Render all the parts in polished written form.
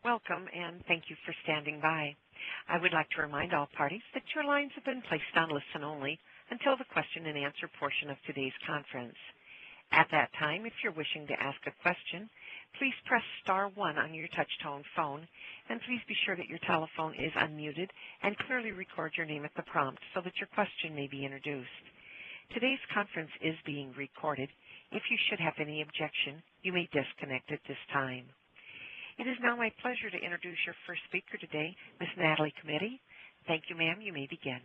Welcome, and thank you for standing by. I would like to remind all parties that your lines have been placed on listen only until the question and answer portion of today's conference. At that time, if you're wishing to ask a question, please press star 1 on your touch-tone phone, and please be sure that your telephone is unmuted and clearly record your name at the prompt so that your question may be introduced. Today's conference is being recorded. If you should have any objection, you may disconnect at this time. It is now my pleasure to introduce your first speaker today, Ms. Natalie Committee. Thank you, ma'am. You may begin.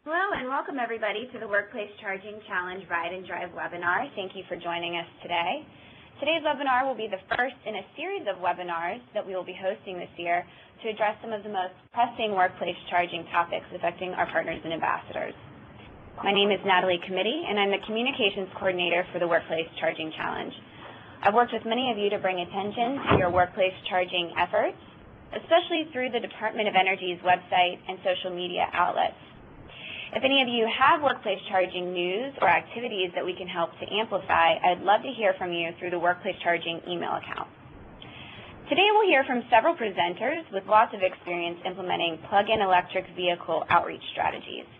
Hello, and welcome everybody to the Workplace Charging Challenge Ride and Drive webinar. Thank you for joining us today. Today's webinar will be the first in a series of webinars that we will be hosting this year to address some of the most pressing workplace charging topics affecting our partners and ambassadors. My name is Natalie Committee, and I'm the Communications Coordinator for the Workplace Charging Challenge. I've worked with many of you to bring attention to your workplace charging efforts, especially through the Department of Energy's website and social media outlets. If any of you have workplace charging news or activities that we can help to amplify, I'd love to hear from you through the Workplace Charging email account. Today we'll hear from several presenters with lots of experience implementing plug-in electric vehicle outreach strategies.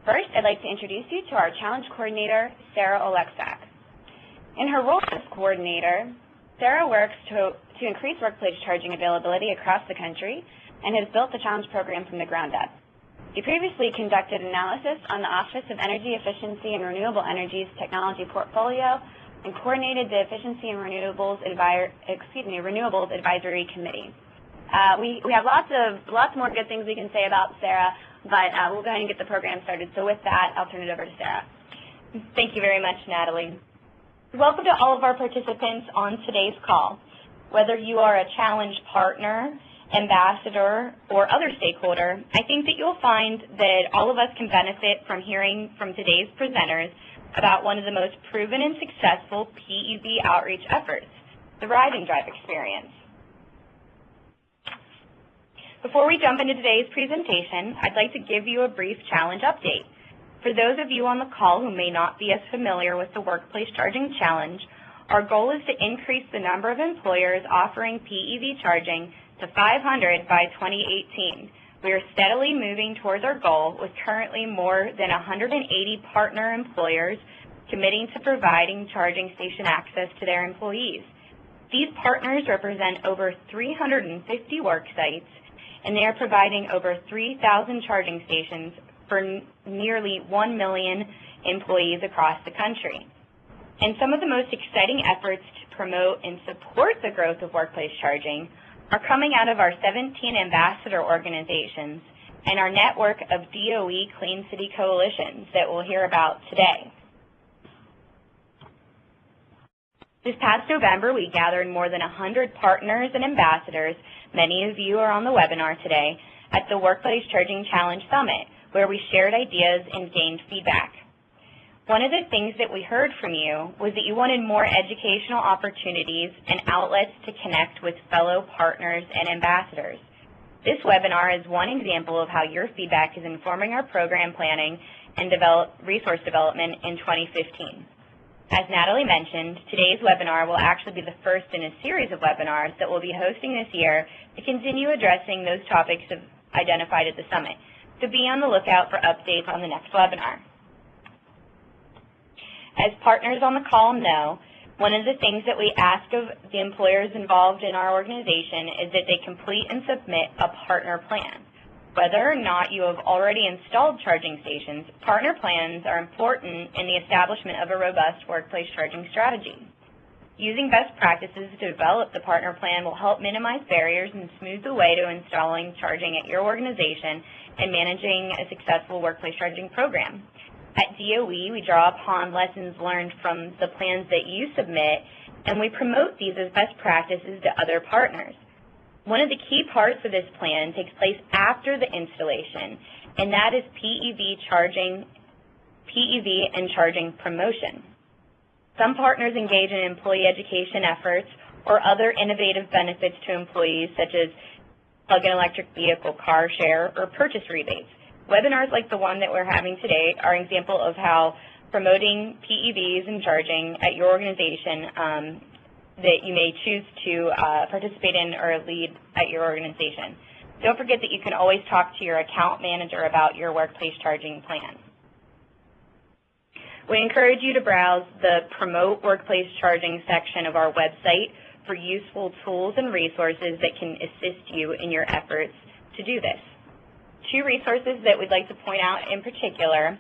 First, I'd like to introduce you to our challenge coordinator, Sarah Oleksak. In her role as coordinator, Sarah works to increase workplace charging availability across the country and has built the challenge program from the ground up. She previously conducted analysis on the Office of Energy Efficiency and Renewable Energy's technology portfolio and coordinated the Efficiency and Renewables Advisory Committee. We have lots more good things we can say about Sarah, but we'll go ahead and get the program started. So with that, I'll turn it over to Sarah. Thank you very much, Natalie. Welcome to all of our participants on today's call. Whether you are a challenge partner, ambassador, or other stakeholder, I think that you'll find that all of us can benefit from hearing from today's presenters about one of the most proven and successful PEV outreach efforts, the Ride and Drive experience. Before we jump into today's presentation, I'd like to give you a brief challenge update. For those of you on the call who may not be as familiar with the Workplace Charging Challenge, our goal is to increase the number of employers offering PEV charging to 500 by 2018. We are steadily moving towards our goal with currently more than 180 partner employers committing to providing charging station access to their employees. These partners represent over 350 work sites, and they are providing over 3,000 charging stations for nearly 1 million employees across the country. And some of the most exciting efforts to promote and support the growth of workplace charging are coming out of our 17 ambassador organizations and our network of DOE Clean City coalitions that we'll hear about today. This past November, we gathered more than 100 partners and ambassadors, many of you are on the webinar today, at the Workplace Charging Challenge Summit, where we shared ideas and gained feedback. One of the things that we heard from you was that you wanted more educational opportunities and outlets to connect with fellow partners and ambassadors. This webinar is one example of how your feedback is informing our program planning and resource development in 2015. As Natalie mentioned, today's webinar will actually be the first in a series of webinars that we'll be hosting this year to continue addressing those topics identified at the summit. So be on the lookout for updates on the next webinar. As partners on the call know, one of the things that we ask of the employers involved in our organization is that they complete and submit a partner plan. Whether or not you have already installed charging stations, partner plans are important in the establishment of a robust workplace charging strategy. Using best practices to develop the partner plan will help minimize barriers and smooth the way to installing charging at your organization and managing a successful workplace charging program. At DOE, we draw upon lessons learned from the plans that you submit, and we promote these as best practices to other partners. One of the key parts of this plan takes place after the installation, and that is PEV and charging promotion. Some partners engage in employee education efforts or other innovative benefits to employees, such as plug-in electric vehicle car share or purchase rebates. Webinars like the one that we're having today are an example of how promoting PEVs and charging at your organization that you may choose to participate in or lead at your organization. Don't forget that you can always talk to your account manager about your workplace charging plan. We encourage you to browse the Promote Workplace Charging section of our website for useful tools and resources that can assist you in your efforts to do this. Two resources that we'd like to point out in particular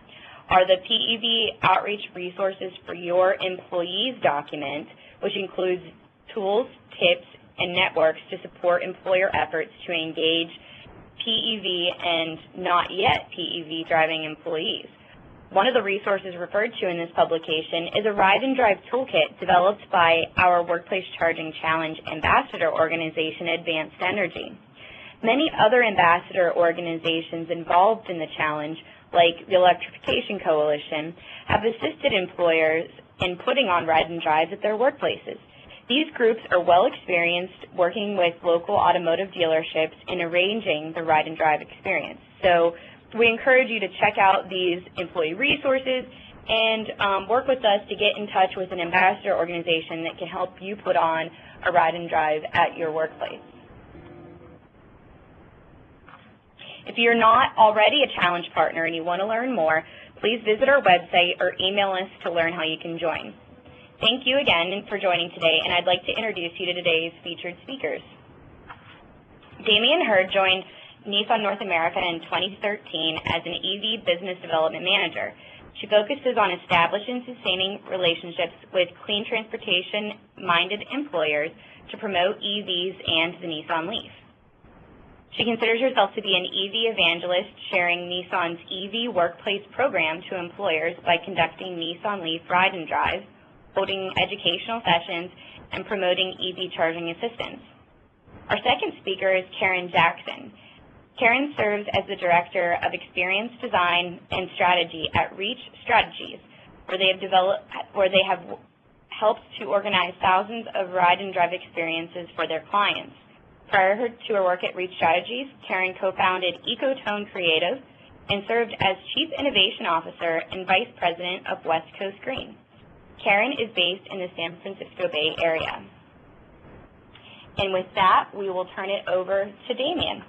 are the PEV Outreach Resources for Your Employees document, which includes tools, tips, and networks to support employer efforts to engage PEV and not yet PEV driving employees. One of the resources referred to in this publication is a Ride and Drive toolkit developed by our Workplace Charging Challenge ambassador organization, Advanced Energy. Many other ambassador organizations involved in the challenge, like the Electrification Coalition, have assisted employers in putting on ride and drives at their workplaces. These groups are well experienced working with local automotive dealerships in arranging the ride and drive experience. So we encourage you to check out these employee resources and work with us to get in touch with an ambassador organization that can help you put on a ride and drive at your workplace. If you're not already a challenge partner and you want to learn more, please visit our website or email us to learn how you can join. Thank you again for joining today, and I'd like to introduce you to today's featured speakers. Damien Hurd joined Nissan North America in 2013 as an EV Business Development Manager. She focuses on establishing and sustaining relationships with clean transportation-minded employers to promote EVs and the Nissan Leaf. She considers herself to be an EV evangelist, sharing Nissan's EV workplace program to employers by conducting Nissan Leaf Ride and Drive, holding educational sessions, and promoting EV charging assistance. Our second speaker is Karen Jackson. Karen serves as the Director of Experience Design and Strategy at Reach Strategies, where they have helped to organize thousands of ride and drive experiences for their clients. Prior to her work at Reach Strategies, Karen co-founded Ecotone Creative and served as Chief Innovation Officer and Vice President of West Coast Green. Karen is based in the San Francisco Bay Area. And with that, we will turn it over to Damien.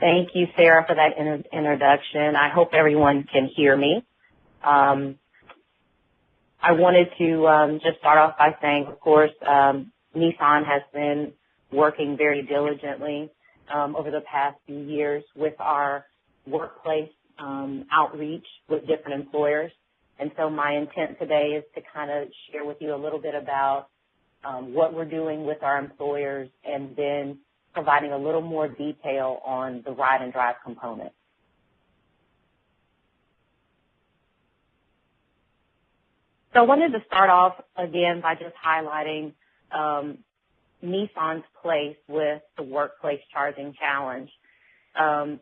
Thank you, Sarah, for that introduction. I hope everyone can hear me. I wanted to just start off by saying, of course, Nissan has been working very diligently over the past few years with our workplace outreach with different employers. And so my intent today is to kind of share with you a little bit about what we're doing with our employers and then providing a little more detail on the ride and drive component. So I wanted to start off again by just highlighting Nissan's place with the Workplace Charging Challenge.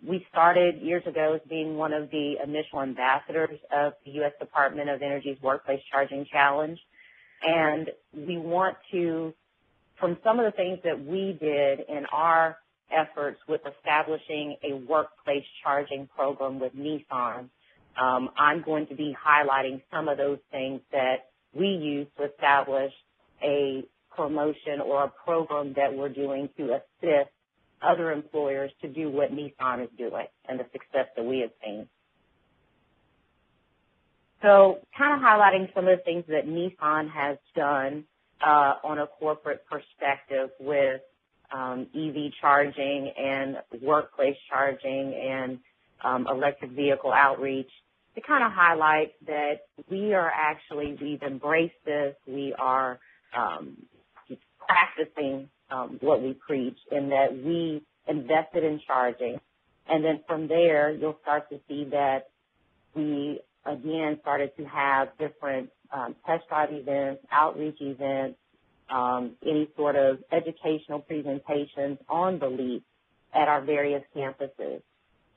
We started years ago as being one of the initial ambassadors of the U.S. Department of Energy's Workplace Charging Challenge, and we want to, from some of the things that we did in our efforts with establishing a workplace charging program with Nissan, I'm going to be highlighting some of those things that we use to establish a promotion or a program that we're doing to assist other employers to do what Nissan is doing and the success that we have seen. So kind of highlighting some of the things that Nissan has done on a corporate perspective with EV charging and workplace charging and electric vehicle outreach, to kind of highlight that we've embraced this, we are practicing what we preach, in that we invested in charging. And then from there, you'll start to see that we, again, started to have different test drive events, outreach events, any sort of educational presentations on the Leap at our various campuses.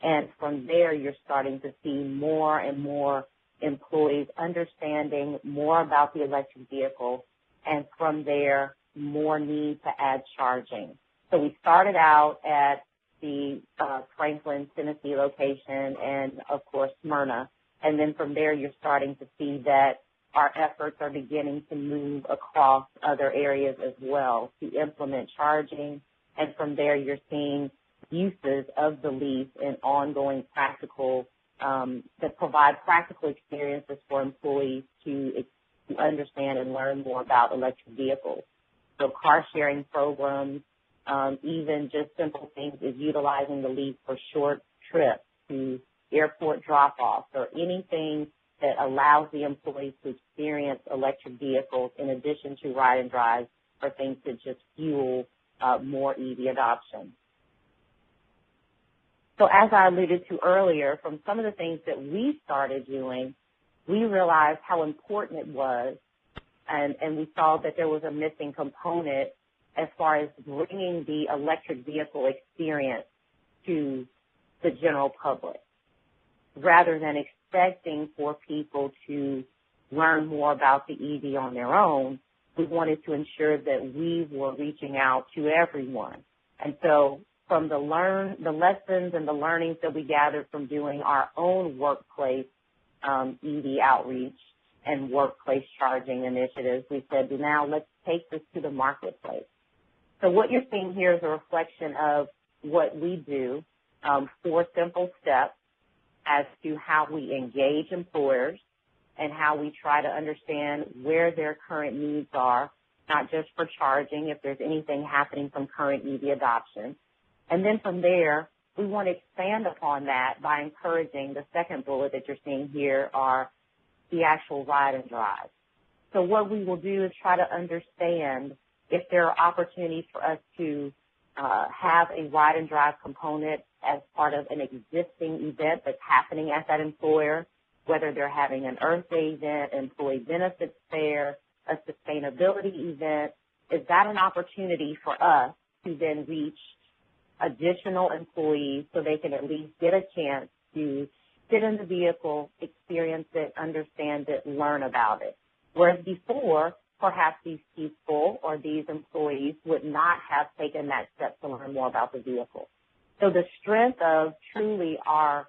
And from there, you're starting to see more and more employees understanding more about the electric vehicle, and from there, more need to add charging. So we started out at the Franklin, Tennessee location and, of course, Smyrna. And then from there, you're starting to see that our efforts are beginning to move across other areas as well to implement charging. And from there, you're seeing uses of the lease and ongoing practical that provide practical experiences for employees to understand and learn more about electric vehicles. So car sharing programs, even just simple things as utilizing the lease for short trips to airport drop-offs or anything that allows the employees to experience electric vehicles in addition to ride and drive are things that just fuel more EV adoption. So as I alluded to earlier, from some of the things that we started doing, we realized how important it was, and we saw that there was a missing component as far as bringing the electric vehicle experience to the general public. Rather than expecting for people to learn more about the EV on their own, we wanted to ensure that we were reaching out to everyone. And so from the lessons and the learnings that we gathered from doing our own workplace EV outreach and workplace charging initiatives, we said, now let's take this to the marketplace. So what you're seeing here is a reflection of what we do, 4 simple steps as to how we engage employers and how we try to understand where their current needs are, not just for charging, if there's anything happening from current EV adoption. And then from there, we want to expand upon that by encouraging the second bullet that you're seeing here are the actual ride and drive. So what we will do is try to understand if there are opportunities for us to have a ride and drive component as part of an existing event that's happening at that employer, whether they're having an Earth Day event, employee benefits fair, a sustainability event. Is that an opportunity for us to then reach additional employees so they can at least get a chance to sit in the vehicle, experience it, understand it, learn about it? Whereas before, perhaps these people or these employees would not have taken that step to learn more about the vehicle. So the strength of truly our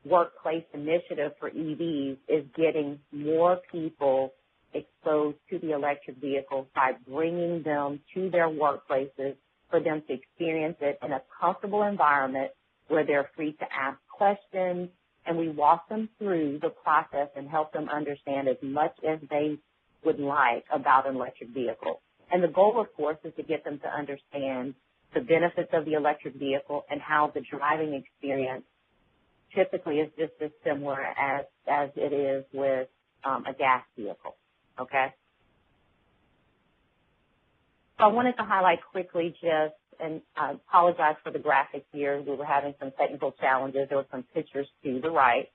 workplace initiative for EVs is getting more people exposed to the electric vehicles by bringing them to their workplaces for them to experience it in a comfortable environment where they're free to ask questions, and we walk them through the process and help them understand as much as they would like about an electric vehicle. And the goal, of course, is to get them to understand the benefits of the electric vehicle and how the driving experience typically is just as similar as it is with a gas vehicle, okay? So I wanted to highlight quickly just, and I apologize for the graphics here. We were having some technical challenges. There were some pictures to the right.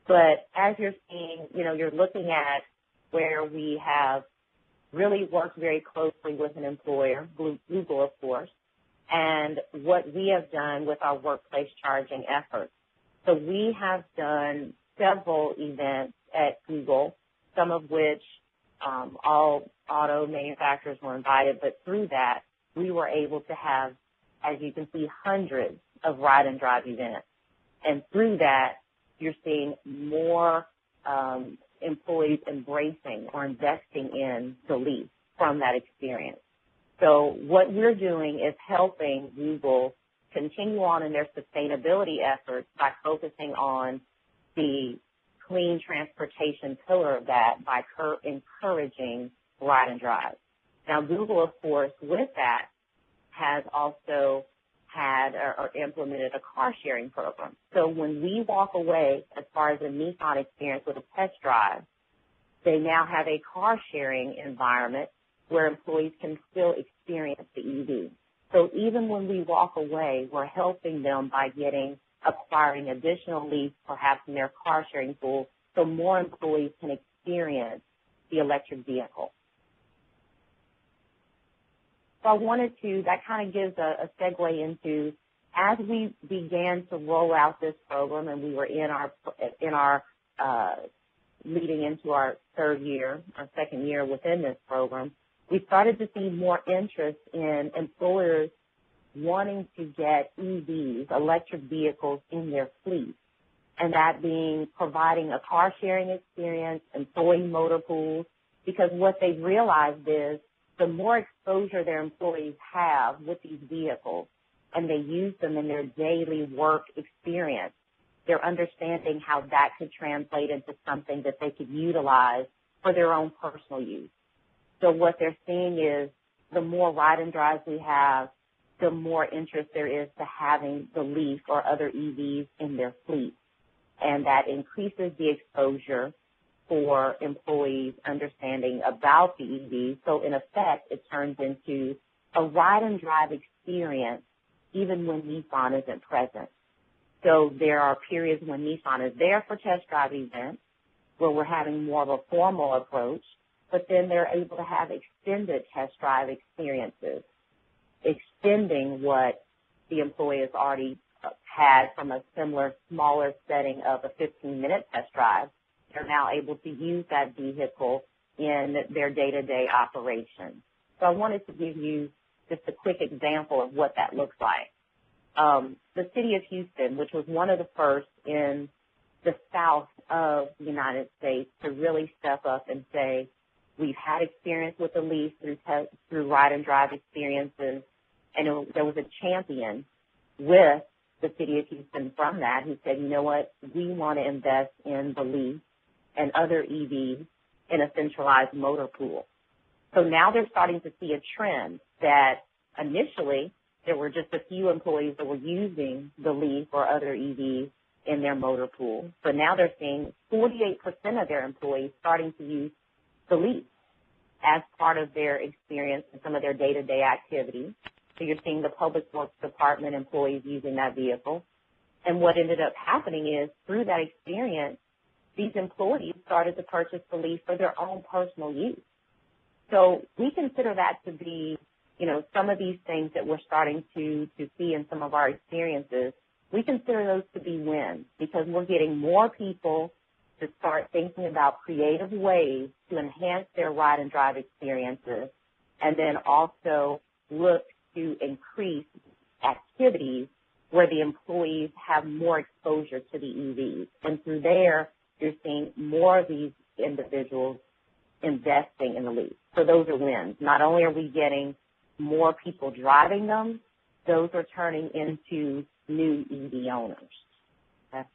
But as you're seeing, you're looking at where we have really worked very closely with an employer, Google, of course, and what we have done with our workplace charging efforts. So we have done several events at Google, some of which all auto manufacturers were invited, but through that, we were able to have, as you can see, hundreds of ride and drive events. And through that, you're seeing more employees embracing or investing in the lease from that experience. So what we're doing is helping Google continue on in their sustainability efforts by focusing on the clean transportation pillar of that by encouraging ride and drive. Now, Google, of course, with that, has also had or implemented a car sharing program. So when we walk away, as far as a Nissan experience with a test drive, they now have a car sharing environment where employees can still experience the EV. So even when we walk away, we're helping them by acquiring additional lease, perhaps in their car sharing pool, so more employees can experience the electric vehicle. So I wanted to, that kind of gives a segue into, as we began to roll out this program and we were in our leading into our second year within this program, we started to see more interest in employers wanting to get EVs, electric vehicles, in their fleet, and that being providing a car sharing experience, employee motor pools, because what they've realized is the more exposure their employees have with these vehicles and they use them in their daily work experience, they're understanding how that could translate into something that they could utilize for their own personal use. So what they're seeing is the more ride and drives we have, the more interest there is to having the Leaf or other EVs in their fleet. And that increases the exposure for employees understanding about the EVs. So in effect, it turns into a ride and drive experience even when Nissan isn't present. So there are periods when Nissan is there for test drive events where we're having more of a formal approach, but then they're able to have extended test drive experiences, extending what the employee has already had from a similar, smaller setting of a 15-minute test drive. They're now able to use that vehicle in their day-to-day operation. So I wanted to give you just a quick example of what that looks like. The city of Houston, which was one of the first in the south of the United States to really step up and say, we've had experience with the Leaf through ride and drive experiences, and there was a champion with the city of Houston from that who said, you know what, we want to invest in the Leaf and other EVs in a centralized motor pool. So now they're starting to see a trend that initially there were just a few employees that were using the Leaf or other EVs in their motor pool. But now they're seeing 48% of their employees starting to use the Leaf as part of their experience and some of their day-to-day activities. So you're seeing the Public Works Department employees using that vehicle. And what ended up happening is through that experience, these employees started to purchase the Leaf for their own personal use. So we consider that to be, you know, some of these things that we're starting to see in some of our experiences, we consider those to be wins because we're getting more people to start thinking about creative ways to enhance their ride and drive experiences and then also look to increase activities where the employees have more exposure to the EVs. And through there, you're seeing more of these individuals investing in the Leaf. So those are wins. Not only are we getting more people driving them, those are turning into new EV owners. Okay.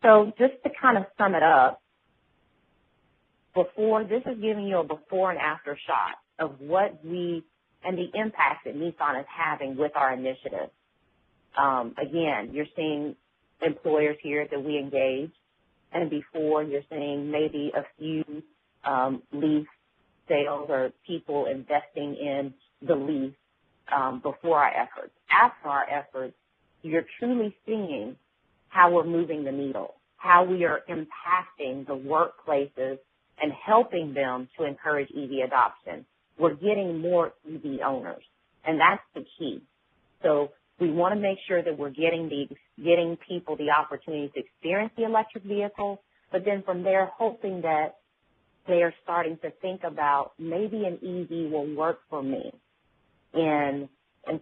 So just to kind of sum it up, this is giving you a before and after shot of what and the impact that Nissan is having with our initiative. Again, you're seeing employers here that we engage, and before you're seeing maybe a few Leaf sales or people investing in the Leaf before our efforts. After our efforts, you're truly seeing how we're moving the needle, how we are impacting the workplaces and helping them to encourage EV adoption. We're getting more EV owners, and that's the key. So we want to make sure that we're getting people the opportunity to experience the electric vehicle, but then from there hoping that they are starting to think about maybe an EV will work for me. And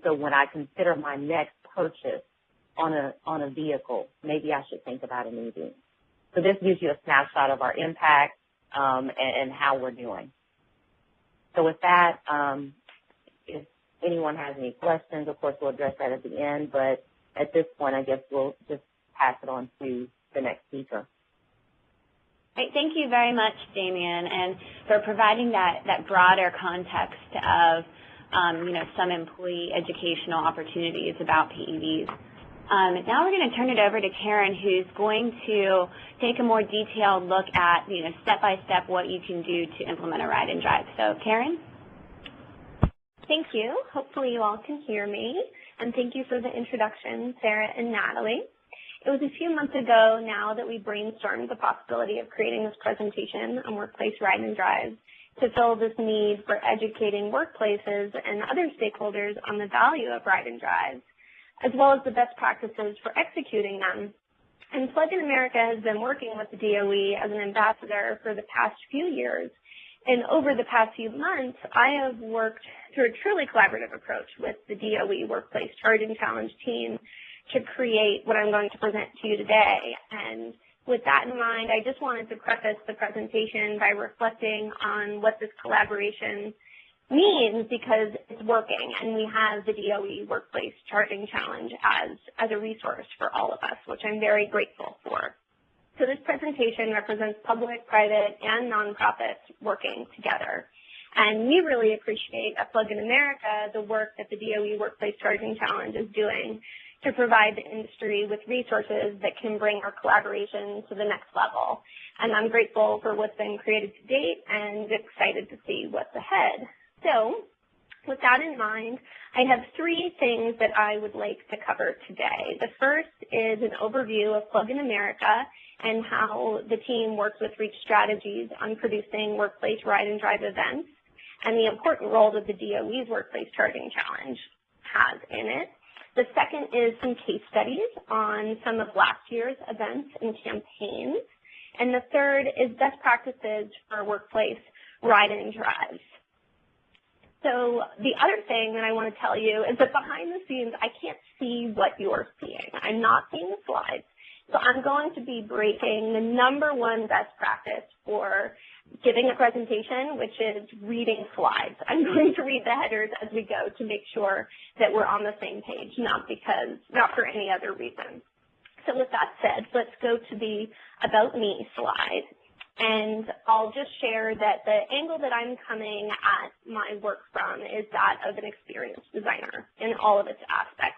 so when I consider my next purchase on a vehicle, maybe I should think about an EV. So this gives you a snapshot of our impact and how we're doing. So with that, if anyone has any questions, of course, we'll address that at the end. But at this point, I guess we'll just pass it on to the next speaker. Great. Thank you very much, Damian, and for providing that broader context of, some employee educational opportunities about PEVs. Now we're going to turn it over to Karen, who's going to take a more detailed look at, step-by-step what you can do to implement a ride and drive. So, Karen? Thank you. Hopefully you all can hear me. And thank you for the introduction, Sarah and Natalie. It was a few months ago now that we brainstormed the possibility of creating this presentation on workplace ride and drives to fill this need for educating workplaces and other stakeholders on the value of ride and drives, as well as the best practices for executing them. And Plug in America has been working with the DOE as an ambassador for the past few years And over the past few months, I have worked through a truly collaborative approach with the DOE Workplace Charging Challenge team to create what I'm going to present to you today. And with that in mind, I just wanted to preface the presentation by reflecting on what this collaboration means, because it's working, and we have the DOE Workplace Charging Challenge as a resource for all of us, which I'm very grateful for. So this presentation represents public, private, and nonprofits working together. And we really appreciate at Plug in America the work that the DOE Workplace Charging Challenge is doing to provide the industry with resources that can bring our collaboration to the next level. And I'm grateful for what's been created to date and excited to see what's ahead. So with that in mind, I have three things that I would like to cover today. The first is an overview of Plug in America and how the team works with REACH Strategies on producing workplace ride and drive events, and the important role that the DOE's Workplace Charging Challenge has in it. The second is some case studies on some of last year's events and campaigns. And the third is best practices for workplace ride and drives. So the other thing that I want to tell you is that behind the scenes, I can't see what you're seeing. I'm not seeing the slides. So I'm going to be breaking the #1 best practice for giving a presentation, which is reading slides. I'm going to read the headers as we go to make sure that we're on the same page, not for any other reason. So with that said, let's go to the About Me slide. And I'll just share that the angle that I'm coming at my work from is that of an experienced designer in all of its aspects.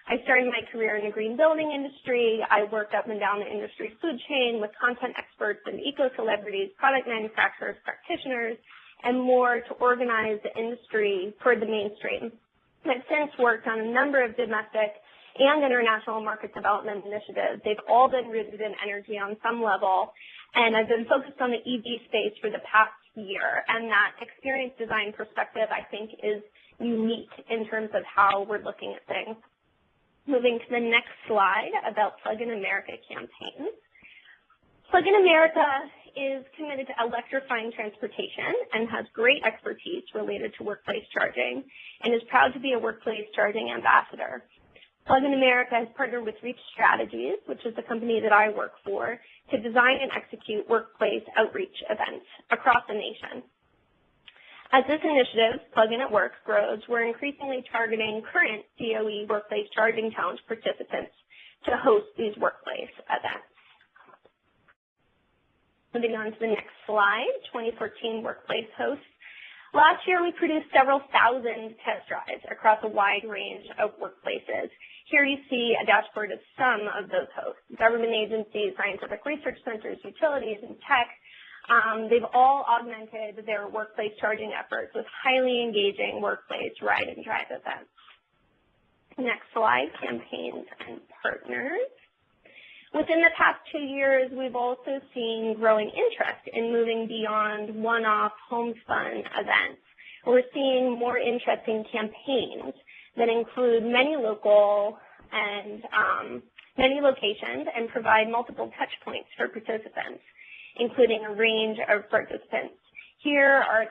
I started my career in the green building industry. I worked up and down the industry food chain with content experts and eco-celebrities, product manufacturers, practitioners, and more to organize the industry toward the mainstream. I've since worked on a number of domestic and international market development initiatives. They've all been rooted in energy on some level, and I've been focused on the EV space for the past year, and that experience design perspective, I think, is unique in terms of how we're looking at things. Moving to the next slide about Plug in America campaigns. Plug in America is committed to electrifying transportation and has great expertise related to workplace charging and is proud to be a workplace charging ambassador. Plug in America has partnered with REACH Strategies, which is the company that I work for, to design and execute workplace outreach events across the nation. As this initiative, Plug in at Work, grows, we're increasingly targeting current DOE Workplace Charging Challenge participants to host these workplace events. Moving on to the next slide, 2014 workplace hosts. Last year, we produced several thousand test drives across a wide range of workplaces. Here you see a dashboard of some of those hosts: government agencies, scientific research centers, utilities, and tech. They've all augmented their workplace charging efforts with highly engaging workplace ride and drive events. Next slide, campaigns and partners. Within the past 2 years, we've also seen growing interest in moving beyond one-off homespun events. We're seeing more interest in campaigns that include many local and many locations and provide multiple touch points for participants, including a range of participants. Here are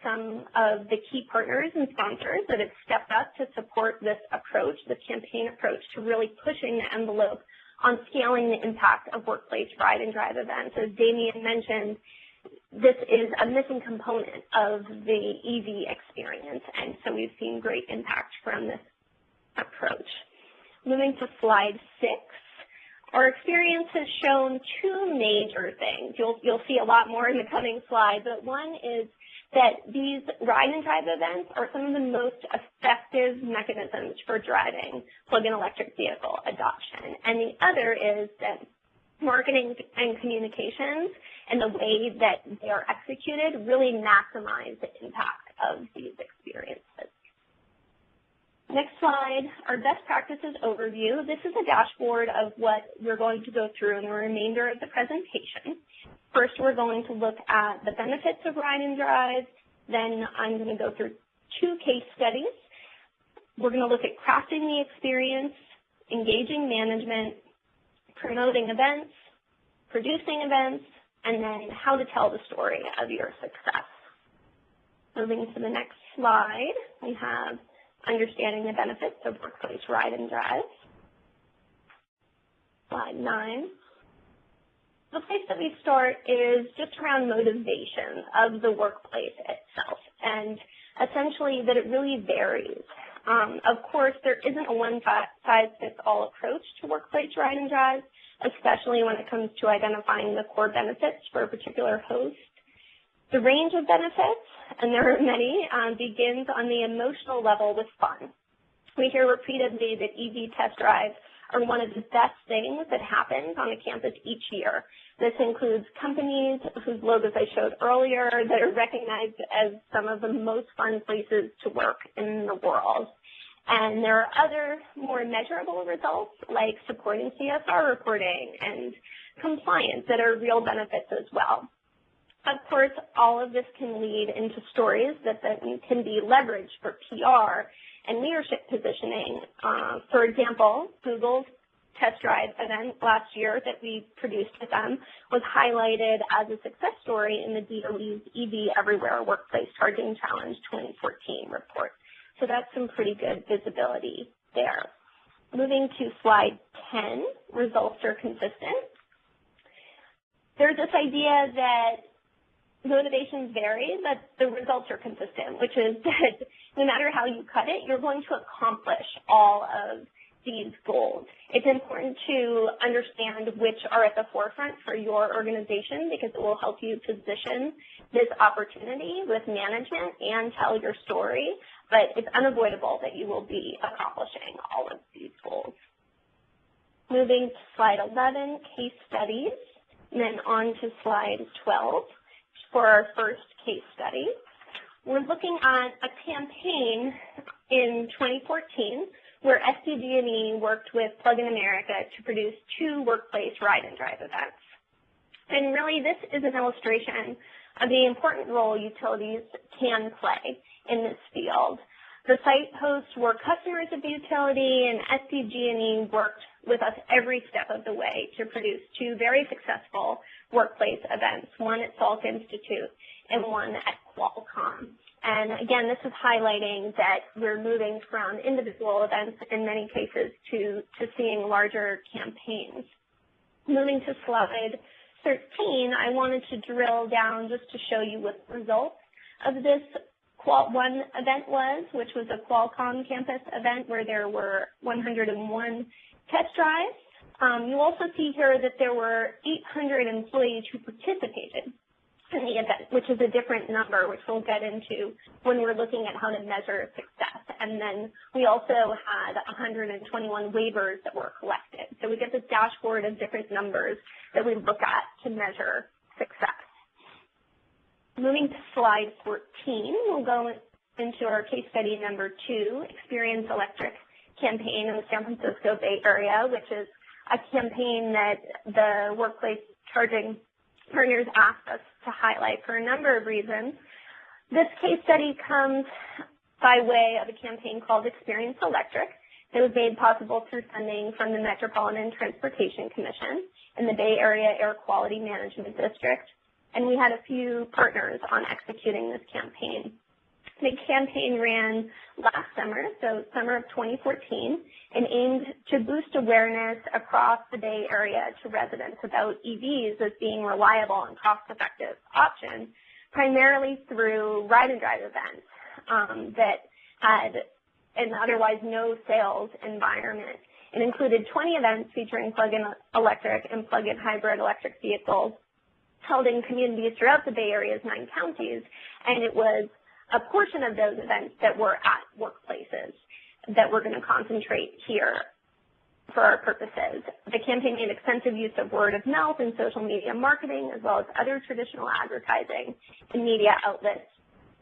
some of the key partners and sponsors that have stepped up to support this approach, this campaign approach, to really pushing the envelope on scaling the impact of workplace ride and drive events. As Damien mentioned, this is a missing component of the EV experience, and so we've seen great impact from this approach. Moving to slide 6. Our experience has shown two major things. You'll see a lot more in the coming slides, but one is that these ride and drive events are some of the most effective mechanisms for driving plug-in electric vehicle adoption. And the other is that marketing and communications and the way that they are executed really maximize the impact of these experiences. Next slide, our best practices overview. This is a dashboard of what we're going to go through in the remainder of the presentation. First, we're going to look at the benefits of ride and drive. Then I'm going to go through 2 case studies. We're going to look at crafting the experience, engaging management, promoting events, producing events, and then how to tell the story of your success. Moving to the next slide, we have understanding the benefits of workplace ride and drive. Slide 9. The place that we start is just around motivation of the workplace itself, and essentially that it really varies. Of course, there isn't a one-size-fits-all approach to workplace ride and drive, especially when it comes to identifying the core benefits for a particular host. The range of benefits, and there are many, begins on the emotional level with fun. We hear repeatedly that EV test drives are one of the best things that happens on a campus each year. This includes companies whose logos I showed earlier that are recognized as some of the most fun places to work in the world. And there are other more measurable results like supporting CSR reporting and compliance that are real benefits as well. Of course, all of this can lead into stories that then can be leveraged for PR and leadership positioning. For example, Google's test drive event last year that we produced with them was highlighted as a success story in the DOE's EV Everywhere Workplace Charging Challenge 2014 report. So that's some pretty good visibility there. Moving to slide 10, results are consistent. There's this idea that motivations vary, but the results are consistent, which is that no matter how you cut it, you're going to accomplish all of these goals. It's important to understand which are at the forefront for your organization because it will help you position this opportunity with management and tell your story, but it's unavoidable that you will be accomplishing all of these goals. Moving to slide 11, case studies, and then on to slide 12 for our first case study. We're looking at a campaign in 2014 where SDG&E worked with Plug-in America to produce 2 workplace ride and drive events. And really this is an illustration of the important role utilities can play in this field. The site hosts were customers of the utility, and SDG&E worked with us every step of the way to produce 2 very successful workplace events, one at Salk Institute and one at Qualcomm. And again, this is highlighting that we're moving from individual events in many cases to seeing larger campaigns. Moving to slide 13, I wanted to drill down just to show you what the results of this Qual 1 event was, which was a Qualcomm campus event where there were 101 test drives. You also see here that there were 800 employees who participated in the event, which is a different number, which we'll get into when we're looking at how to measure success. And then we also had 121 waivers that were collected. So we get this dashboard of different numbers that we look at to measure success. Moving to slide 14, we'll go into our case study number 2, Experience Electric campaign in the San Francisco Bay Area, which is a campaign that the workplace charging partners asked us to highlight for a number of reasons. This case study comes by way of a campaign called Experience Electric that was made possible through funding from the Metropolitan Transportation Commission and the Bay Area Air Quality Management District. And we had a few partners on executing this campaign. The campaign ran last summer, so summer of 2014, and aimed to boost awareness across the Bay Area to residents about EVs as being reliable and cost-effective option, primarily through ride and drive events that had an otherwise no sales environment. It included 20 events featuring plug-in electric and plug-in hybrid electric vehicles held in communities throughout the Bay Area's 9 counties, and it was a portion of those events that were at workplaces that we're going to concentrate here for our purposes. The campaign made extensive use of word of mouth and social media marketing, as well as other traditional advertising and media outlets.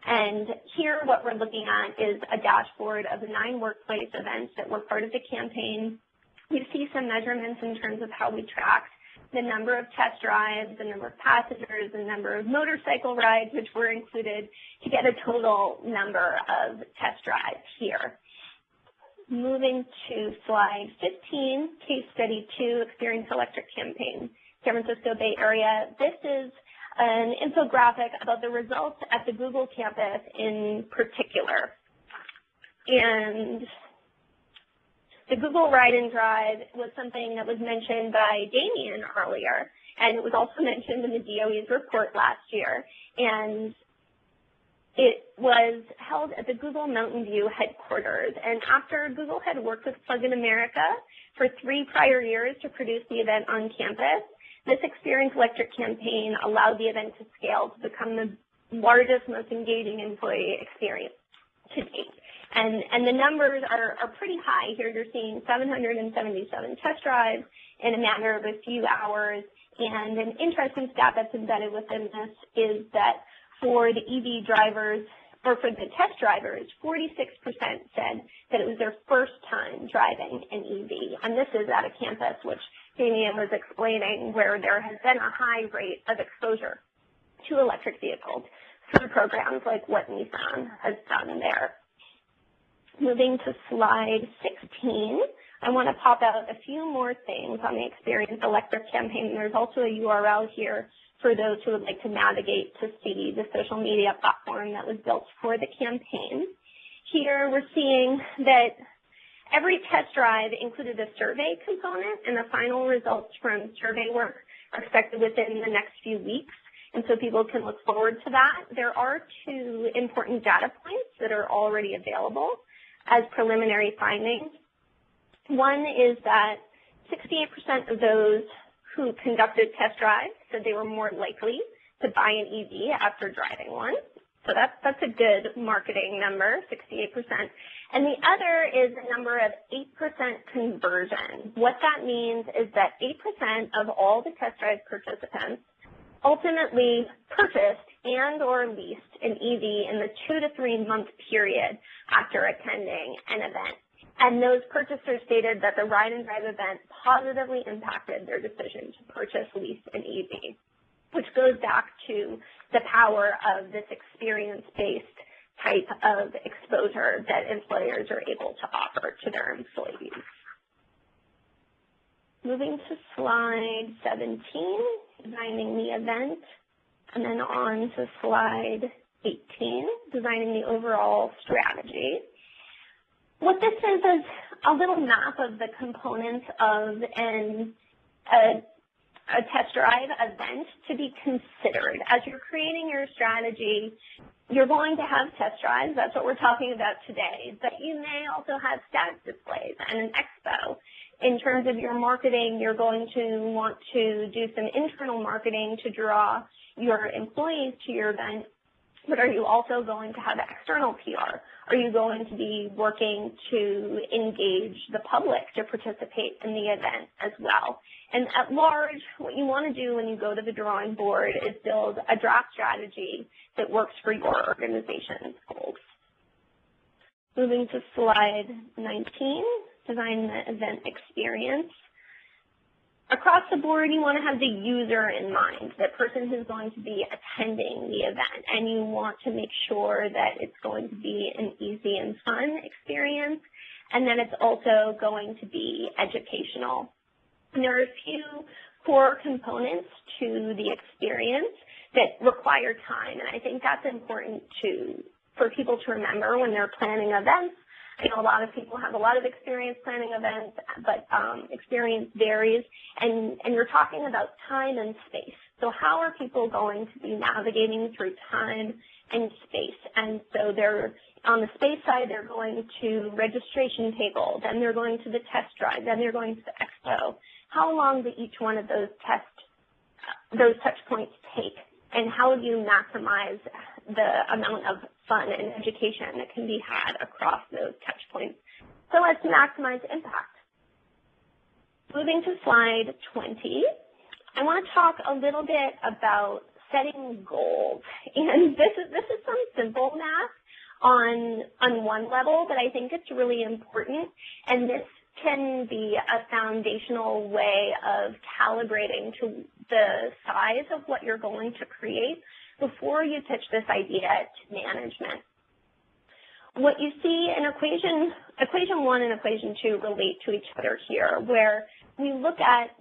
And here what we're looking at is a dashboard of the 9 workplace events that were part of the campaign. You see some measurements in terms of how we tracked the number of test drives, the number of passengers, the number of motorcycle rides, which were included to get a total number of test drives here. Moving to slide 15, case study 2, Experience Electric campaign. San Francisco Bay Area. This is an infographic about the results at the Google campus in particular. And the Google Ride and Drive was something that was mentioned by Damien earlier, and it was also mentioned in the DOE's report last year. And it was held at the Google Mountain View headquarters. And after Google had worked with Plug-in America for 3 prior years to produce the event on campus, this Experience Electric campaign allowed the event to scale to become the largest, most engaging employee experience to date. And the numbers are pretty high. Here you're seeing 777 test drives in a matter of a few hours. And an interesting stat that's embedded within this is that for the EV drivers, or for the test drivers, 46% said that it was their first time driving an EV. And this is at a campus, which Damien was explaining, where there has been a high rate of exposure to electric vehicles through programs like what Nissan has done there. Moving to slide 16, I want to pop out a few more things on the Experience Electric campaign. There's also a URL here for those who would like to navigate to see the social media platform that was built for the campaign. Here we're seeing that every test drive included a survey component, and the final results from survey work are expected within the next few weeks, and so people can look forward to that. There are 2 important data points that are already available as preliminary findings. One is that 68% of those who conducted test drives said they were more likely to buy an EV after driving one. So that's a good marketing number, 68%. And the other is a number of 8% conversion. What that means is that 8% of all the test drive participants ultimately purchased and or leased an EV in the 2 to 3 month period after attending an event. And those purchasers stated that the Ride and Drive event positively impacted their decision to purchase, lease an EV, which goes back to the power of this experience-based type of exposure that employers are able to offer to their employees. Moving to slide 17, designing the event, and then on to slide 18, designing the overall strategy. What this is a little map of the components of a test drive event to be considered. As you're creating your strategy, you're going to have test drives. That's what we're talking about today. But you may also have status displays and an expo. In terms of your marketing, you're going to want to do some internal marketing to draw your employees to your event. But are you also going to have external PR? Are you going to be working to engage the public to participate in the event as well? And at large, what you want to do when you go to the drawing board is build a draft strategy that works for your organization's goals. Moving to slide 19, design the event experience. Across the board, you want to have the user in mind, the person who's going to be attending the event, and you want to make sure that it's going to be an easy and fun experience, and then it's also going to be educational. And there are a few core components to the experience that require time, and I think that's important for people to remember when they're planning events. I know a lot of people have a lot of experience planning events, but experience varies, and you're talking about time and space. So how are people going to be navigating through time and space? And so they're, on the space side, they're going to registration table, then they're going to the test drive, then they're going to the expo. How long do each one of those touch points take? And how do you maximize the amount of fun and education that can be had across those touch points so as to maximize impact? Moving to slide 20, I want to talk a little bit about setting goals. And this is some simple math on one level, but I think it's really important. And this can be a foundational way of calibrating to the size of what you're going to create before you pitch this idea to management. what you see in equation 1 and equation 2 relate to each other here, where we look at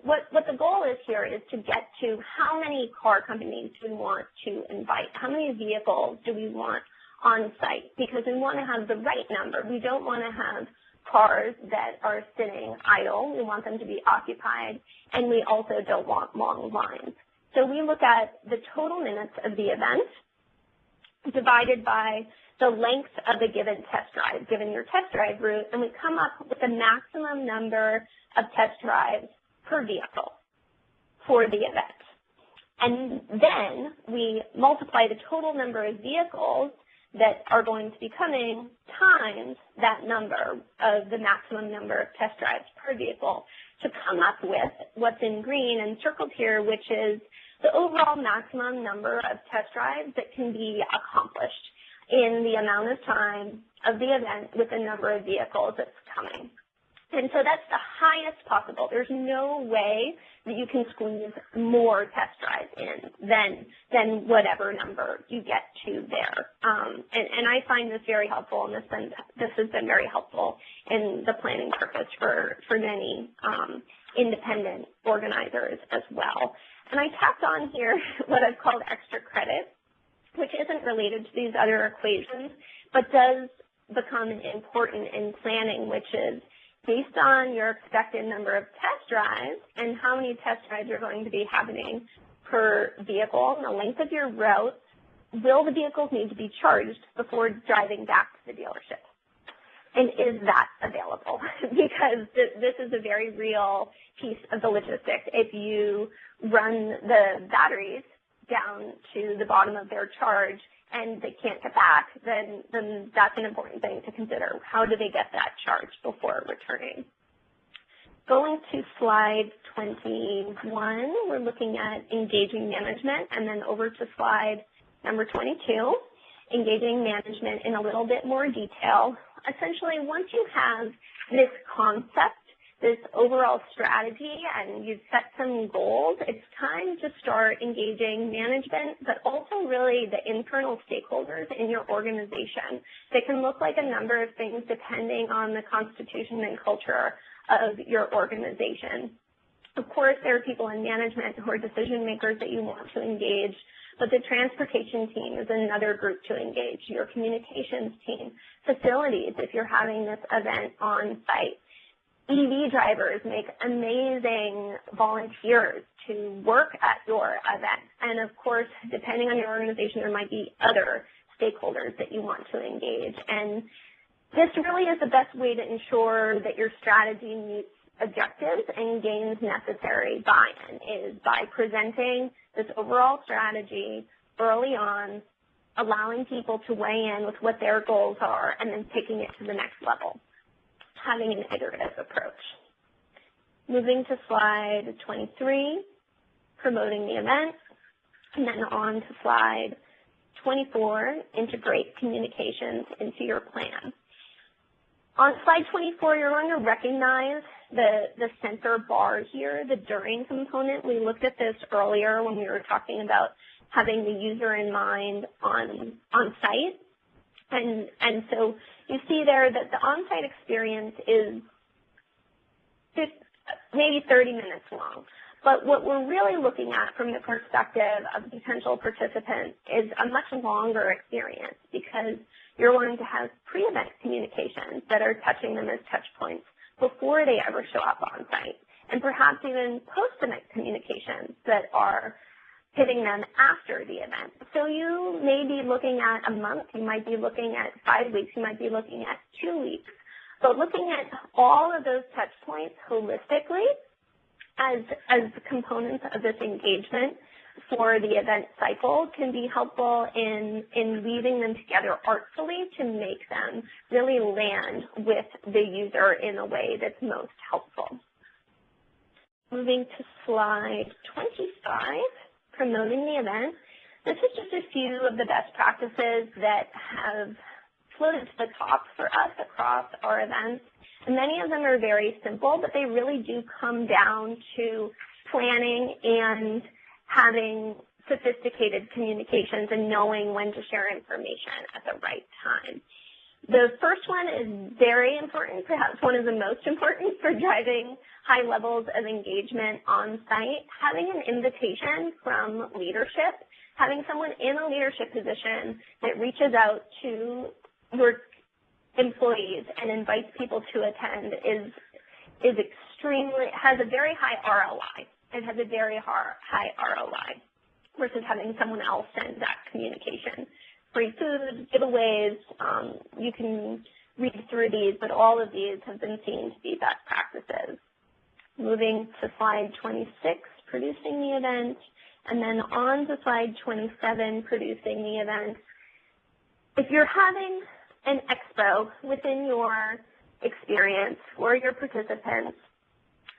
what the goal is here is to get to how many car companies do we want to invite, how many vehicles do we want on site, because we want to have the right number. We don't want to have cars that are sitting idle. We want them to be occupied, and we also don't want long lines. So we look at the total minutes of the event divided by the length of the given test drive, given your test drive route, and we come up with the maximum number of test drives per vehicle for the event. And then we multiply the total number of vehicles that are going to be coming times that number of the maximum number of test drives per vehicle to come up with what's in green and circled here, which is the overall maximum number of test drives that can be accomplished in the amount of time of the event with the number of vehicles that's coming. And so that's the highest possible. There's no way that you can squeeze more test drives in than whatever number you get to there. And I find this very helpful, and this has been very helpful in the planning purpose for many independent organizers as well. And I tacked on here what I've called extra credit, which isn't related to these other equations, but does become important in planning, which is based on your expected number of test drives and how many test drives are going to be happening per vehicle and the length of your route, will the vehicles need to be charged before driving back to the dealership? And is that available? Because this is a very real piece of the logistics. If you run the batteries down to the bottom of their charge and they can't get back, then that's an important thing to consider. How do they get that charge before returning? Going to slide 21, we're looking at engaging management, and then over to slide number 22, engaging management in a little bit more detail. Essentially, once you have this concept, this overall strategy, and you've set some goals, it's time to start engaging management, but also really the internal stakeholders in your organization. They can look like a number of things depending on the constitution and culture of your organization. Of course, there are people in management who are decision makers that you want to engage, but the transportation team is another group to engage, your communications team, facilities if you're having this event on site. EV drivers make amazing volunteers to work at your event. And of course, depending on your organization, there might be other stakeholders that you want to engage. And this really is the best way to ensure that your strategy meets objectives and gains necessary buy-in, is by presenting this overall strategy early on, allowing people to weigh in with what their goals are, and then taking it to the next level, having an iterative approach. Moving to slide 23, promoting the event, and then on to slide 24, integrate communications into your plan. On slide 24, you're going to recognize the center bar here, the during component. We looked at this earlier when we were talking about having the user in mind on site. And so you see there that the on-site experience is maybe 30 minutes long. But what we're really looking at from the perspective of a potential participant is a much longer experience, because you're going to have pre-event communications that are touching them as touch points before they ever show up on site, and perhaps even post-event communications that are hitting them after the event. So you may be looking at a month, you might be looking at 5 weeks, you might be looking at 2 weeks. But looking at all of those touch points holistically as components of this engagement for the event cycle can be helpful in weaving them together artfully to make them really land with the user in a way that's most helpful. Moving to slide 25, promoting the event. This is just a few of the best practices that have floated to the top for us across our events. And many of them are very simple, but they really do come down to planning and having sophisticated communications and knowing when to share information at the right time. The first one is very important, perhaps one of the most important for driving high levels of engagement on site. Having an invitation from leadership, having someone in a leadership position that reaches out to your employees and invites people to attend is extremely, has a very high ROI. It has a very high ROI versus having someone else send that communication. Free food, giveaways, you can read through these, but all of these have been seen to be best practices. Moving to slide 26, producing the event, and then on to slide 27, producing the event. If you're having an expo within your experience for your participants,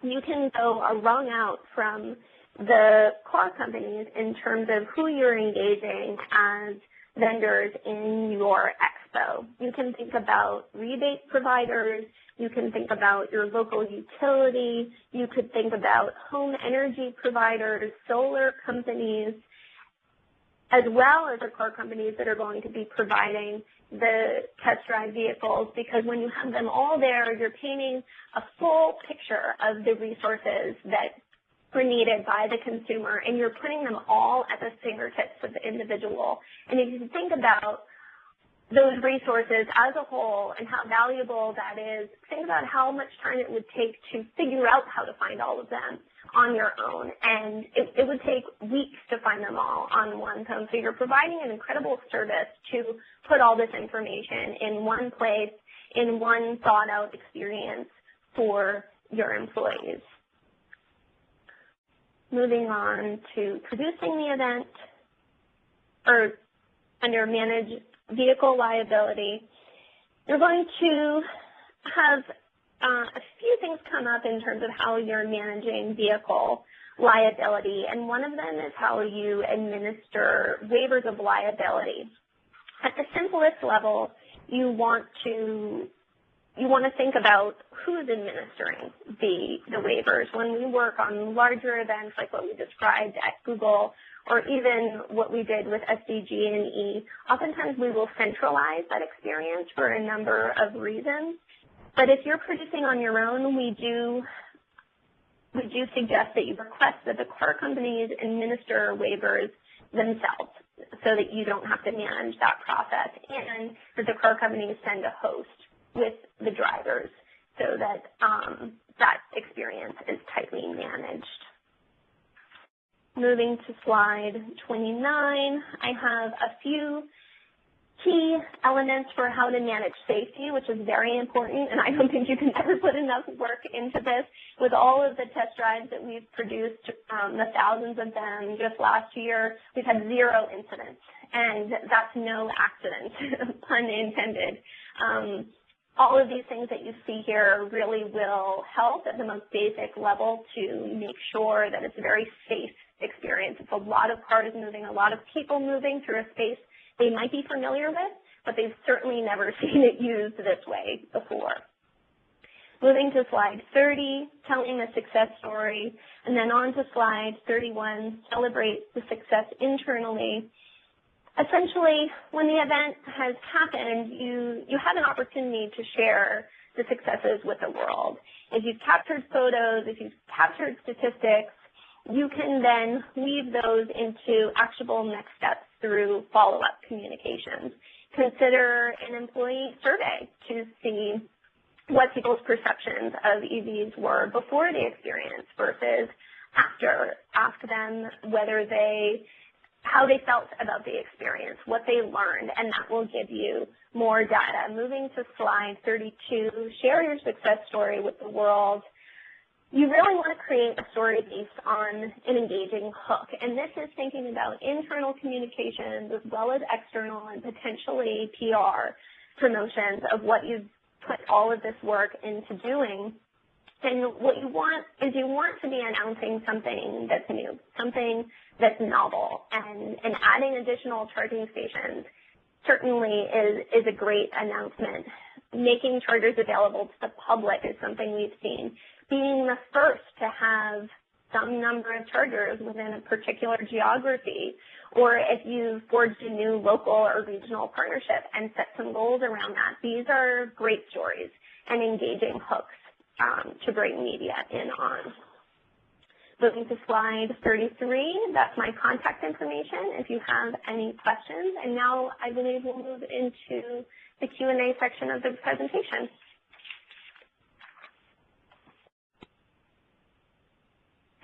you can go a rung out from the car companies in terms of who you're engaging as vendors in your expo. You can think about rebate providers, you can think about your local utility, you could think about home energy providers, solar companies, as well as the car companies that are going to be providing the test drive vehicles, because when you have them all there, you're painting a full picture of the resources that are needed by the consumer, and you're putting them all at the fingertips of the individual. And if you think about those resources as a whole and how valuable that is, think about how much time it would take to figure out how to find all of them on your own. And it would take weeks to find them all on one phone. So you're providing an incredible service to put all this information in one place, in one thought out experience for your employees. Moving on to producing the event, or under manage vehicle liability, you're going to have a few things come up in terms of how you're managing vehicle liability, and one of them is how you administer waivers of liability. At the simplest level, you want to think about who's administering the waivers. When we work on larger events like what we described at Google, or even what we did with SDG&E, oftentimes we will centralize that experience for a number of reasons. But if you're producing on your own, we do suggest that you request that the car companies administer waivers themselves so that you don't have to manage that process, and that the car companies send a host with the drivers so that that experience is tightly managed. Moving to slide 29, I have a few key elements for how to manage safety, which is very important, and I don't think you can ever put enough work into this. With all of the test drives that we've produced, the thousands of them just last year, we've had 0 incidents, and that's no accident, pun intended. All of these things that you see here really will help at the most basic level to make sure that it's a very safe experience. It's a lot of cars moving, a lot of people moving through a space they might be familiar with, but they've certainly never seen it used this way before. Moving to slide 30, telling a success story, and then on to slide 31, celebrate the success internally. Essentially, when the event has happened, you have an opportunity to share the successes with the world. If you've captured photos, if you've captured statistics, you can then weave those into actionable next steps through follow-up communications. Consider an employee survey to see what people's perceptions of EVs were before the experience versus after. Ask them how they felt about the experience, what they learned, and that will give you more data. Moving to slide 32, share your success story with the world. You really want to create a story based on an engaging hook, and this is thinking about internal communications as well as external and potentially PR promotions of what you've put all of this work into doing. And what you want is you want to be announcing something that's new, something that's novel, and adding additional charging stations certainly is a great announcement. Making chargers available to the public is something we've seen. Being the first to have some number of chargers within a particular geography, or if you've forged a new local or regional partnership and set some goals around that. These are great stories and engaging hooks to bring media in on. Moving to slide 33, that's my contact information if you have any questions. And now I believe we'll move into the Q&A section of the presentation.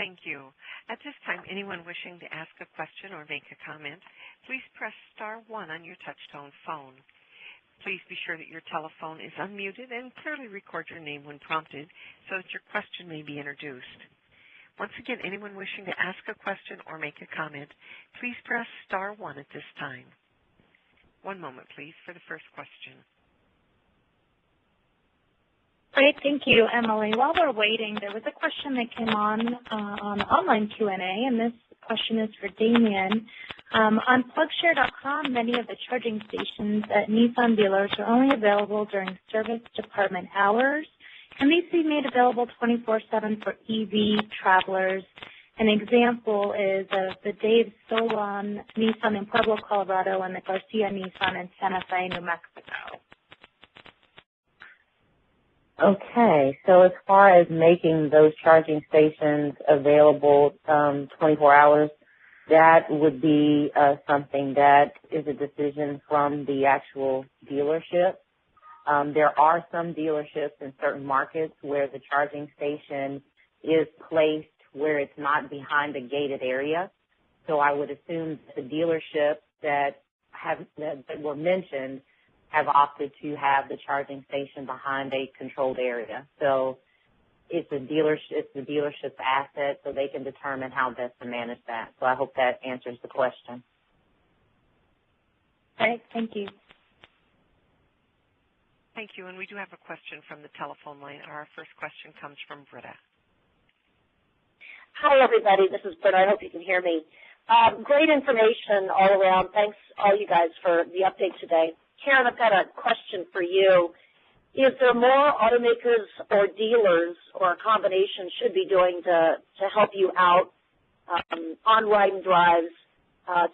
Thank you. At this time, anyone wishing to ask a question or make a comment, please press *1 on your touch-tone phone. Please be sure that your telephone is unmuted and clearly record your name when prompted so that your question may be introduced. Once again, anyone wishing to ask a question or make a comment, please press *1 at this time. One moment, please, for the first question. Great, thank you, Emily. While we're waiting, there was a question that came on online Q&A, and this question is for Damien. On PlugShare.com, many of the charging stations at Nissan dealers are only available during service department hours. Can these be made available 24/7 for EV travelers? An example is the Dave Solon Nissan in Pueblo, Colorado, and the Garcia Nissan in Santa Fe, New Mexico. Okay, so as far as making those charging stations available 24 hours, that would be something that is a decision from the actual dealership. There are some dealerships in certain markets where the charging station is placed where it's not behind a gated area. So I would assume that the dealerships that were mentioned have opted to have the charging station behind a controlled area. So it's the dealership's asset, so they can determine how best to manage that. So I hope that answers the question. All right, thank you. Thank you, and we do have a question from the telephone line. Our first question comes from Britta. Hi, everybody. This is Britta. I hope you can hear me. Great information all around. Thanks, all you guys, for the update today. Karen, I've got a question for you. Is there more automakers or dealers or a combination should be doing to help you out on ride and drives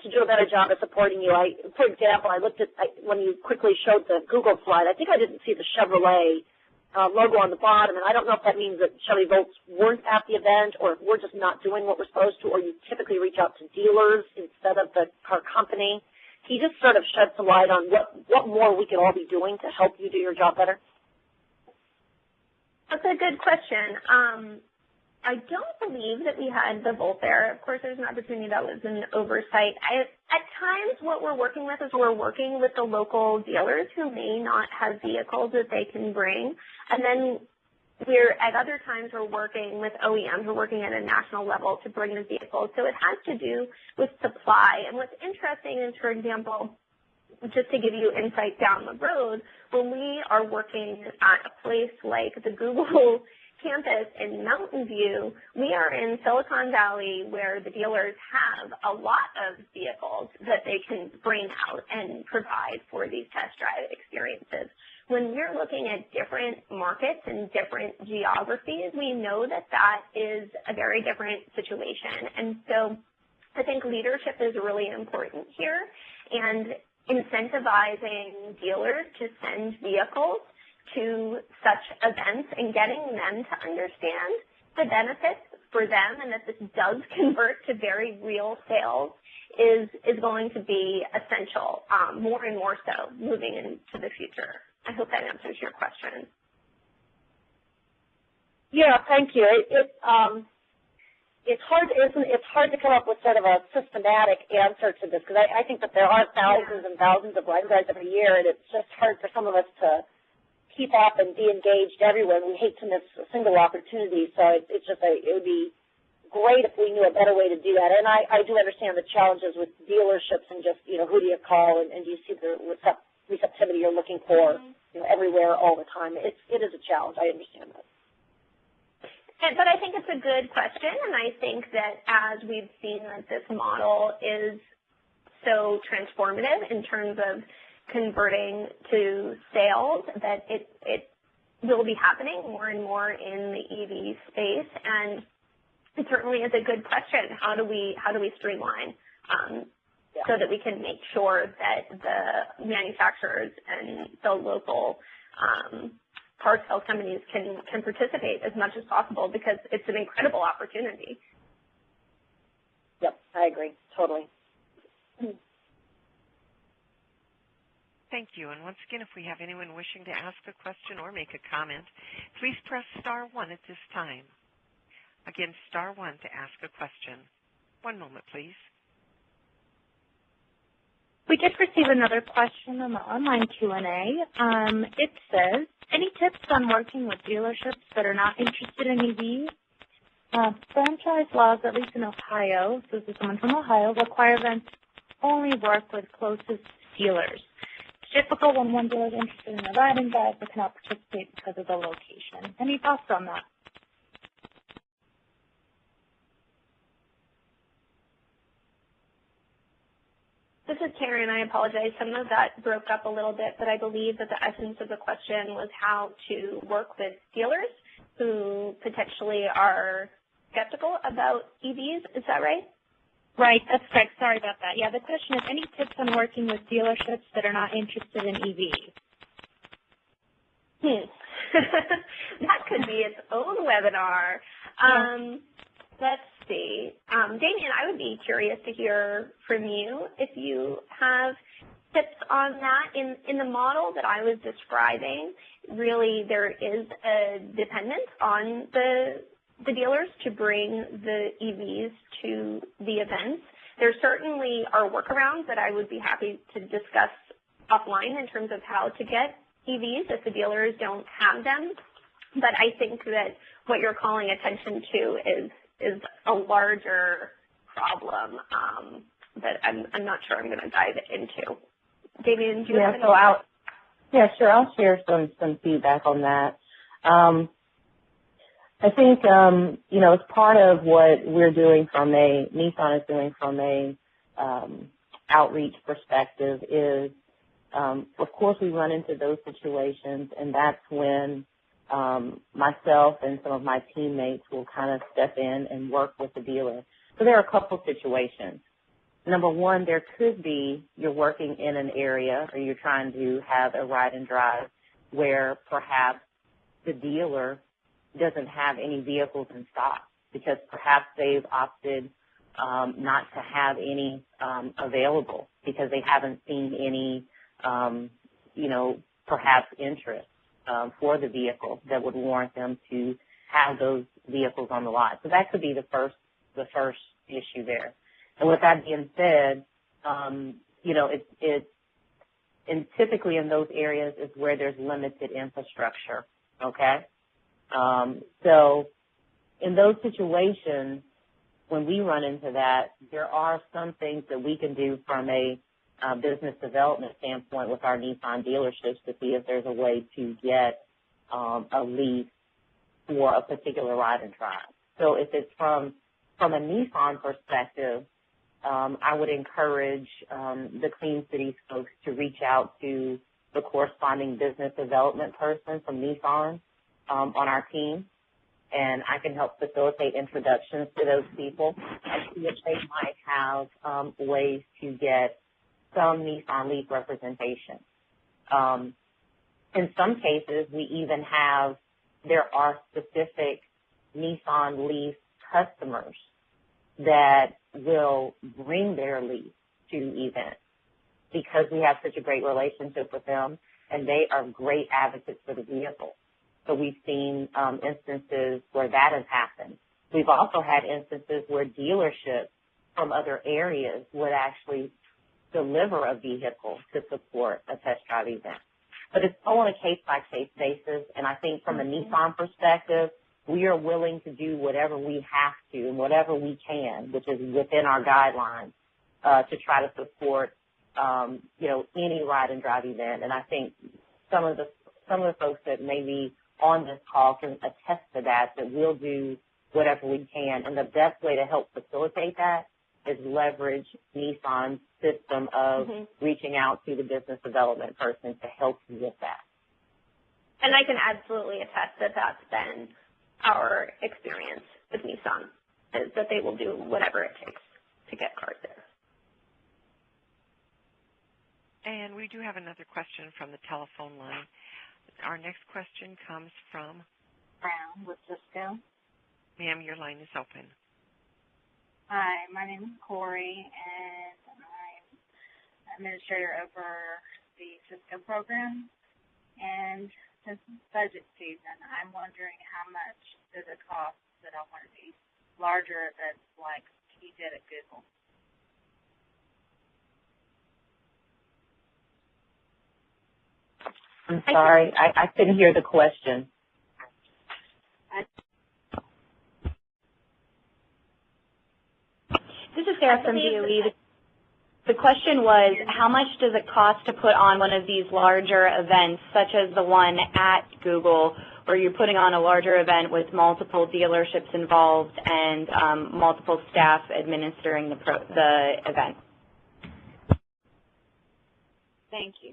to do a better job of supporting you? For example, I looked at when you quickly showed the Google slide, I think I didn't see the Chevrolet logo on the bottom, and I don't know if that means that Chevy Volts weren't at the event or if we're just not doing what we're supposed to, or you typically reach out to dealers instead of the car company. Can you just sort of shed some light on what more we could all be doing to help you do your job better? That's a good question. I don't believe that we had the Volt there. Of course, there's an opportunity that was an oversight. At times, what we're working with is we're working with the local dealers who may not have vehicles that they can bring. And then at other times, we're working with OEMs. We're working at a national level to bring the vehicles. So it has to do with supply. And what's interesting is, for example, just to give you insight down the road, when we are working at a place like the Google campus in Mountain View, we are in Silicon Valley where the dealers have a lot of vehicles that they can bring out and provide for these test drive experiences. When we're looking at different markets and different geographies, we know that that is a very different situation. And so I think leadership is really important here, and incentivizing dealers to send vehicles to such events and getting them to understand the benefits for them and that this does convert to very real sales is going to be essential, more and more so moving into the future. I hope that answers your question. Yeah, thank you. It's hard to come up with sort of a systematic answer to this, because I think that there are thousands and thousands of ride drives every year, and it's just hard for some of us to keep up and be engaged everywhere. We hate to miss a single opportunity, so it would be great if we knew a better way to do that. And I do understand the challenges with dealerships and just, who do you call and do you see the receptivity you're looking for, everywhere all the time. It is a challenge. I understand that. But I think it's a good question, and I think that as we've seen that this model is so transformative in terms of converting to sales, that it will be happening more and more in the EV space. And it certainly is a good question. How do we streamline so that we can make sure that the manufacturers and the local car sales companies can participate as much as possible, because it's an incredible opportunity. Yep, I agree, totally. Thank you. And once again, if we have anyone wishing to ask a question or make a comment, please press *1 at this time. Again, *1 to ask a question. One moment, please. We did receive another question on the online Q&A. It says, any tips on working with dealerships that are not interested in EVs? Franchise laws, at least in Ohio, so this is someone from Ohio, require them to only work with closest dealers. It's difficult when one dealer is interested in a ride and drive but cannot participate because of the location. Any thoughts on that? This is Karen. I apologize. Some of that broke up a little bit, but I believe that the essence of the question was how to work with dealers who potentially are skeptical about EVs. Is that right? Right, that's correct. Sorry about that. Yeah, the question is, any tips on working with dealerships that are not interested in EVs? That could be its own webinar. Let's see. Damien, I would be curious to hear from you if you have tips on that. In the model that I was describing, really there is a dependence on the dealers to bring the EVs to the events. There certainly are workarounds that I would be happy to discuss offline in terms of how to get EVs if the dealers don't have them. But I think that what you're calling attention to is a larger problem that I'm not sure I'm going to dive into. Damien, do you have any? Sure. I'll share some feedback on that. I think, as part of what we're doing Nissan is doing from a outreach perspective is, of course, we run into those situations, and that's when myself and some of my teammates will kind of step in and work with the dealer. So there are a couple situations. Number one, there could be you're working in an area or you're trying to have a ride and drive where perhaps the dealer doesn't have any vehicles in stock because perhaps they've opted not to have any available because they haven't seen any, perhaps interest for the vehicle that would warrant them to have those vehicles on the lot. So that could be the first issue there. And with that being said, and typically in those areas is where there's limited infrastructure, okay? So in those situations, when we run into that, there are some things that we can do from a business development standpoint with our Nissan dealerships to see if there's a way to get a lease for a particular ride and drive. So if it's from a Nissan perspective, I would encourage the Clean Cities folks to reach out to the corresponding business development person from Nissan on our team, and I can help facilitate introductions to those people and see if they might have ways to get some Nissan Leaf representation. In some cases, there are specific Nissan Leaf customers that will bring their Leaf to events because we have such a great relationship with them, and they are great advocates for the vehicle. So we've seen instances where that has happened. We've also had instances where dealerships from other areas would actually deliver a vehicle to support a test drive event. But it's all on a case-by-case basis, and I think from a Nissan perspective, we are willing to do whatever we have to and whatever we can, which is within our guidelines, to try to support, any ride and drive event. And I think some of the folks that may be on this call can attest to that we'll do whatever we can. And the best way to help facilitate that is leverage Nissan's system of reaching out to the business development person to help you with that. And I can absolutely attest that that's been our experience with Nissan. is that they will do whatever it takes to get cars there. And we do have another question from the telephone line. Our next question comes from Brown with Cisco. Ma'am, your line is open. Hi, my name is Corey, and I'm administrator over the Cisco program. And since it's budget season, I'm wondering how much does it cost that I want to be larger events like he did at Google. I'm sorry, I couldn't hear the question. This is Sarah from DOE. The question was, how much does it cost to put on one of these larger events, such as the one at Google, where you're putting on a larger event with multiple dealerships involved and multiple staff administering the event? Thank you.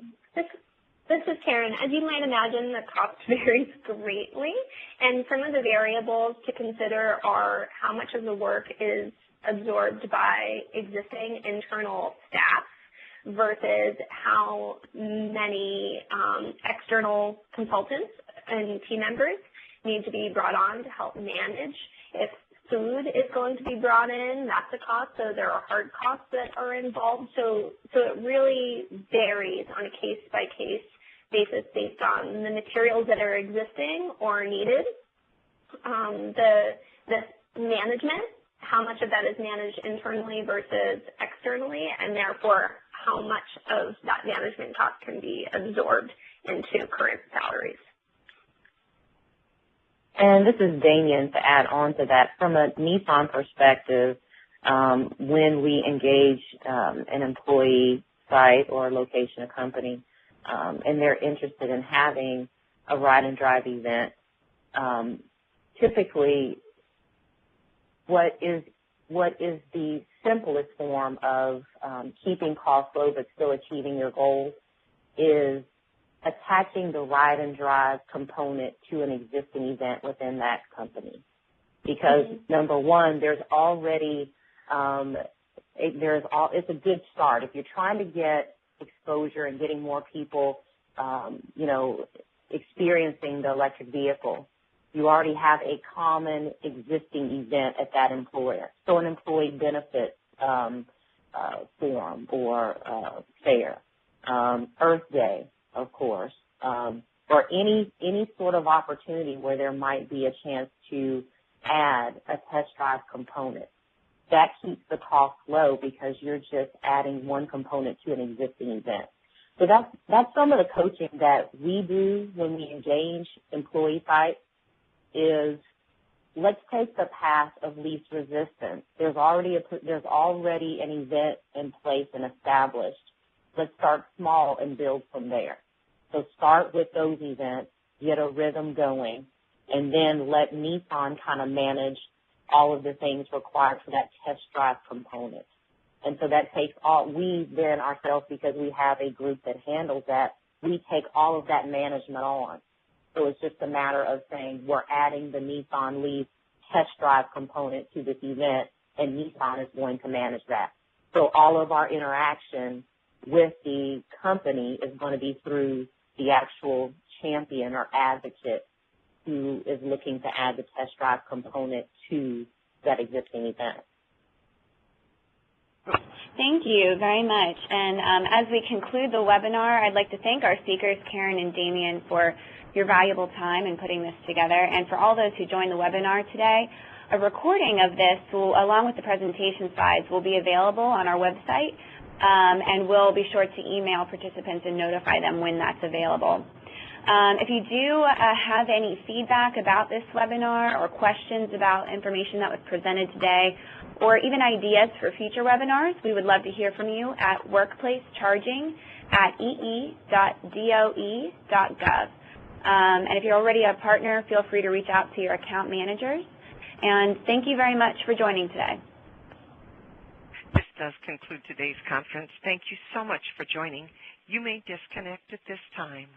This is Karen. As you might imagine, the cost varies greatly, and some of the variables to consider are how much of the work is absorbed by existing internal staff versus how many external consultants and team members need to be brought on to help manage. If food is going to be brought in, that's a cost, so there are hard costs that are involved. So it really varies on a case-by-case basis based on the materials that are existing or needed, the management, how much of that is managed internally versus externally, and therefore how much of that management cost can be absorbed into current salaries. And this is Damien to add on to that. From a Nissan perspective, when we engage an employee site or location, a company, and they're interested in having a ride and drive event, typically what is the simplest form of keeping costs low but still achieving your goals is attaching the ride and drive component to an existing event within that company. Because number one, there's already it's a good start. If you're trying to get exposure and getting more people, experiencing the electric vehicle, you already have a common existing event at that employer. So an employee benefit forum or fair, Earth Day, of course, or any sort of opportunity where there might be a chance to add a test drive component. That keeps the cost low because you're just adding one component to an existing event. So that's some of the coaching that we do when we engage employee sites is let's take the path of least resistance. There's already an event in place and established. Let's start small and build from there. So start with those events, get a rhythm going, and then let Nissan kind of manage all of the things required for that test drive component. And so that takes we then ourselves, because we have a group that handles that, we take all of that management on. So it's just a matter of saying we're adding the Nissan Leaf test drive component to this event, and Nissan is going to manage that. So all of our interaction with the company is going to be through the actual champion or advocate who is looking to add the test drive component to that existing event. Thank you very much. And as we conclude the webinar, I'd like to thank our speakers, Karen and Damien, for your valuable time in putting this together. And for all those who joined the webinar today, a recording of this, along with the presentation slides, will be available on our website, and we'll be sure to email participants and notify them when that's available. If you do have any feedback about this webinar or questions about information that was presented today, or even ideas for future webinars, we would love to hear from you at workplacecharging@ee.doe.gov. And if you're already a partner, feel free to reach out to your account managers. And thank you very much for joining today. This does conclude today's conference. Thank you so much for joining. You may disconnect at this time.